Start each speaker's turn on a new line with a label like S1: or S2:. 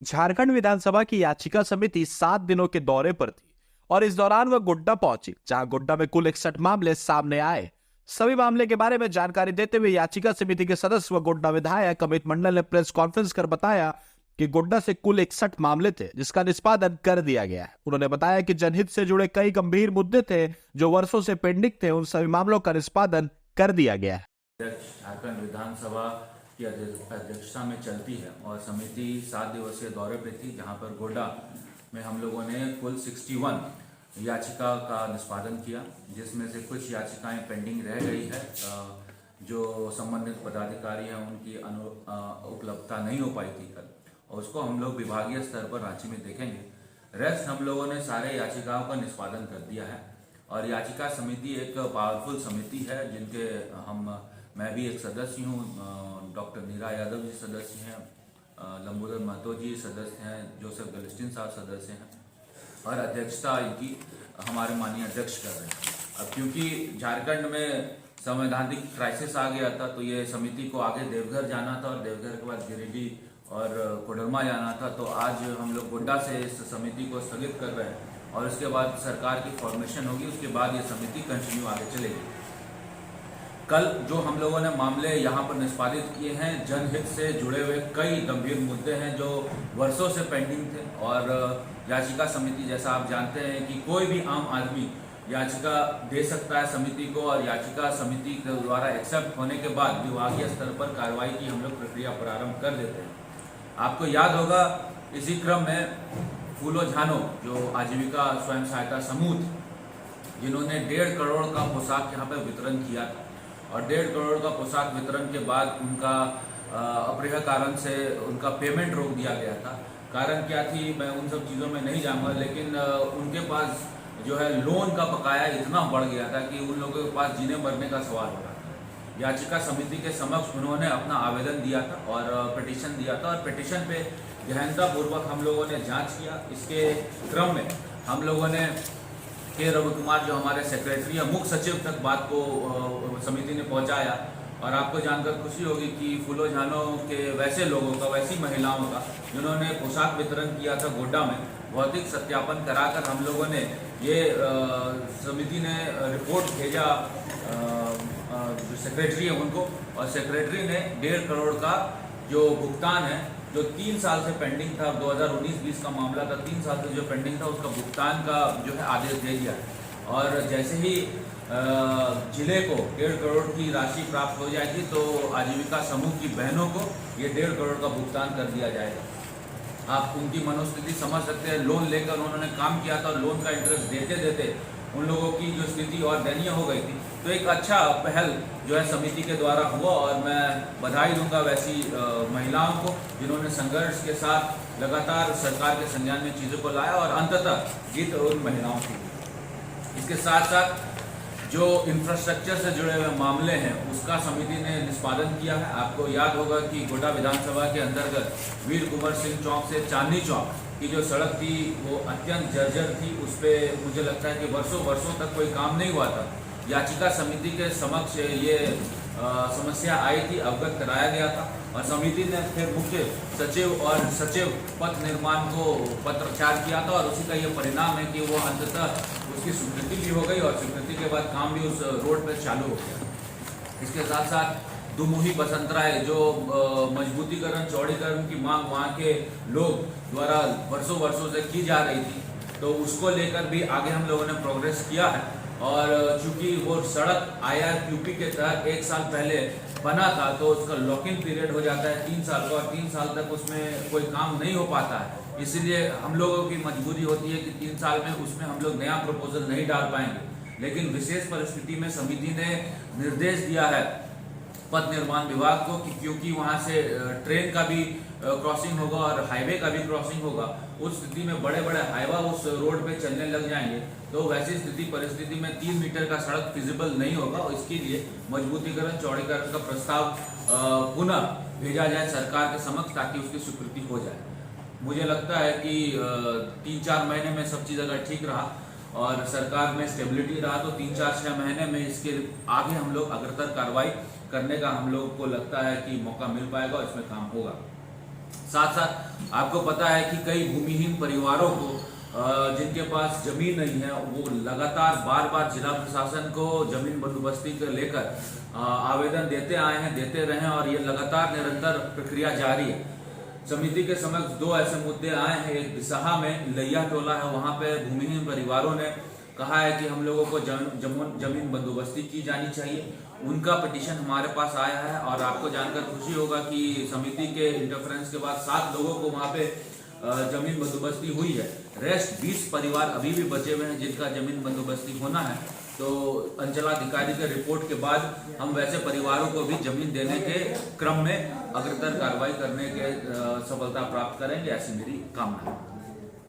S1: झारखंड विधानसभा की याचिका समिति 7 दिनों के दौरे पर थी और इस दौरान वह गोड्डा पहुंची, जहां गोड्डा में कुल 61 मामले सामने आए। सभी मामले के बारे में जानकारी देते हुए याचिका समिति के सदस्य व गोड्डा विधायक अमित मंडल ने प्रेस कॉन्फ्रेंस कर बताया कि गोड्डा से कुल 61 मामले थे, जिसका निष्पादन कर दिया गया है। उन्होंने बताया कि जनहित से जुड़े कई गंभीर मुद्दे थे जो वर्षों से पेंडिंग थे, उन सभी मामलों का निष्पादन कर दिया गया है।
S2: झारखंड विधानसभा की अध्यक्षता में चलती है और समिति 7 दिवसीय दौरे पे थी, जहां पर गोड्डा में हम लोगों ने कुल 61 याचिका का निष्पादन किया, जिसमें से कुछ याचिकाएं पेंडिंग रह गई है। जो संबंधित पदाधिकारी हैं उनकी उपलब्धता नहीं हो पाई थी कल, और उसको हम लोग विभागीय स्तर पर रांची में देखेंगे। रेस्ट हम लोगों ने सारे याचिकाओं का निष्पादन कर दिया है और याचिका समिति एक पावरफुल समिति है, जिनके मैं भी एक सदस्य हूँ। डॉक्टर नीरा यादव जी सदस्य हैं, लंबोदर महतो जी सदस्य हैं, जोसेफ गलिस्टिन साहब सदस्य हैं और अध्यक्षता इनकी हमारे माननीय अध्यक्ष कर रहे हैं। अब क्योंकि झारखंड में संवैधानिक क्राइसिस आ गया था, तो ये समिति को आगे देवघर जाना था और देवघर के बाद गिरिडीह और कोडरमा जाना था। तो आज हम लोग गोड्डा से इस समिति को स्थगित कर रहे हैं और उसके बाद सरकार की फॉर्मेशन होगी, उसके बाद ये समिति कंटिन्यू आगे चलेगी। कल जो हम लोगों ने मामले यहाँ पर निष्पादित किए हैं, जनहित से जुड़े हुए कई गंभीर मुद्दे हैं जो वर्षों से पेंडिंग थे। और याचिका समिति, जैसा आप जानते हैं कि कोई भी आम आदमी याचिका दे सकता है समिति को, और याचिका समिति के द्वारा एक्सेप्ट होने के बाद विभागीय स्तर पर कार्रवाई की हम लोग प्रक्रिया प्रारंभ कर देते हैं। आपको याद होगा, इसी क्रम में फूलो झानो जो आजीविका स्वयं सहायता समूह थे, जिन्होंने 1.5 करोड़ का पोशाक यहाँ पर वितरण किया था, और 1.5 करोड़ का पोशाक वितरण के बाद उनका अपरिह कारण से उनका पेमेंट रोक दिया गया था। कारण क्या थी, मैं उन सब चीज़ों में नहीं जाऊँगा, लेकिन उनके पास जो है लोन का बकाया इतना बढ़ गया था कि उन लोगों के पास जीने मरने का सवाल हो रहा था। याचिका समिति के समक्ष उन्होंने अपना आवेदन दिया था और पिटीशन दिया था, और पिटीशन पे गहनतापूर्वक हम लोगों ने जाँच किया। इसके क्रम में हम लोगों ने के रवि कुमार जो हमारे सेक्रेटरी या मुख्य सचिव तक बात को समिति ने पहुंचाया। और आपको जानकर खुशी होगी कि फूलो झानो के वैसे लोगों का, वैसी महिलाओं का, जिन्होंने पोशाक वितरण किया था गोड्डा में, भौतिक सत्यापन कराकर हम लोगों ने ये समिति ने रिपोर्ट भेजा जो सेक्रेटरी है उनको, और सेक्रेटरी ने 1.5 करोड़ का जो भुगतान है, जो 3 साल से पेंडिंग था, 2019-20 का मामला था, 3 साल से जो पेंडिंग था, उसका भुगतान का जो है आदेश दे दिया। और जैसे ही जिले को 1.5 करोड़ की राशि प्राप्त हो जाएगी, तो आजीविका समूह की बहनों को ये 1.5 करोड़ का भुगतान कर दिया जाएगा। आप उनकी मनोस्थिति समझ सकते हैं। लोन लेकर उन्होंने काम किया था और लोन का इंटरेस्ट देते देते उन लोगों की जो स्थिति और दयनीय हो गई थी। तो एक अच्छा पहल जो है समिति के द्वारा हुआ, और मैं बधाई दूंगा वैसी महिलाओं को, जिन्होंने संघर्ष के साथ लगातार सरकार के संज्ञान में चीज़ों को लाया और अंततः जीत उन महिलाओं की। इसके साथ साथ जो इंफ्रास्ट्रक्चर से जुड़े हुए मामले हैं, उसका समिति ने निष्पादन किया है। आपको याद होगा कि गोड्डा विधानसभा के अंतर्गत वीर कुंवर सिंह चौक से चांदनी चौक की जो सड़क थी वो अत्यंत जर्जर थी। उस पर मुझे लगता है कि वर्षों तक कोई काम नहीं हुआ था। याचिका समिति के समक्ष ये समस्या आई थी, अवगत कराया गया था, और समिति ने फिर मुख्य सचिव और सचिव पथ निर्माण को पत्राचार किया था, और उसी का ये परिणाम है कि वो अंततः उसकी स्वीकृति भी हो गई, और स्वीकृति के बाद काम भी उस रोड पर चालू हो गया। इसके साथ साथ दुमुही बसंतराय जो मजबूतीकरण, चौड़ीकरण की मांग वहाँ के लोग द्वारा वर्षों से की जा रही थी, तो उसको लेकर भी आगे हम लोगों ने प्रोग्रेस किया है। और चूंकि वो सड़क IRQP के तहत 1 साल पहले बना था, तो उसका लॉकिंग पीरियड हो जाता है 3 साल का, और 3 साल तक उसमें कोई काम नहीं हो पाता है। इसलिए हम लोगों की मजबूरी होती है कि 3 साल में उसमें हम लोग नया प्रपोजल नहीं डाल पाएंगे। लेकिन विशेष परिस्थिति में समिति ने निर्देश दिया है पथ निर्माण विभाग को कि क्योंकि वहाँ से ट्रेन का भी क्रॉसिंग होगा और हाईवे का भी क्रॉसिंग होगा, उस स्थिति में बड़े बड़े हाईवा उस रोड पे चलने लग जाएंगे, तो वैसी स्थिति परिस्थिति में 3 मीटर का सड़क फिजिबल नहीं होगा, और इसके लिए मजबूतीकरण, चौड़ीकरण का प्रस्ताव पुनः भेजा जाए सरकार के समक्ष, ताकि उसकी स्वीकृति हो जाए। मुझे लगता है कि 3-4 महीने में सब चीज़ अगर ठीक रहा और सरकार में स्टेबिलिटी रहा, तो 3-4-6 महीने में इसके आगे हम लोग अग्रतर कार्रवाई करने का हम लोग को लगता है कि मौका मिल पाएगा और इसमें काम होगा। साथ साथ आपको पता है कि कई भूमिहीन परिवारों को जिनके पास जमीन नहीं है वो लगातार बार बार जिला प्रशासन को जमीन बंदोबस्ती को लेकर आवेदन देते आए हैं, देते रहे और ये लगातार निरंतर प्रक्रिया जारी है। समिति के समक्ष दो ऐसे मुद्दे आए हैं। एक बिसाहा में लैया टोला है, वहां पे भूमिहीन परिवारों ने कहा है कि हम लोगों को जमीन बंदोबस्ती की जानी चाहिए। उनका पिटीशन हमारे पास आया है और आपको जानकर खुशी होगा कि समिति के इंटरफेरेंस के बाद 7 लोगों को वहां पे जमीन बंदोबस्ती हुई है। रेस्ट 20 परिवार अभी भी बचे हुए हैं जिनका जमीन बंदोबस्ती होना है। तो अंचलाधिकारी के रिपोर्ट के बाद हम वैसे परिवारों को भी जमीन देने के क्रम में अग्रतर कार्रवाई करने के सफलता प्राप्त करेंगे, ऐसी मेरी कामना है।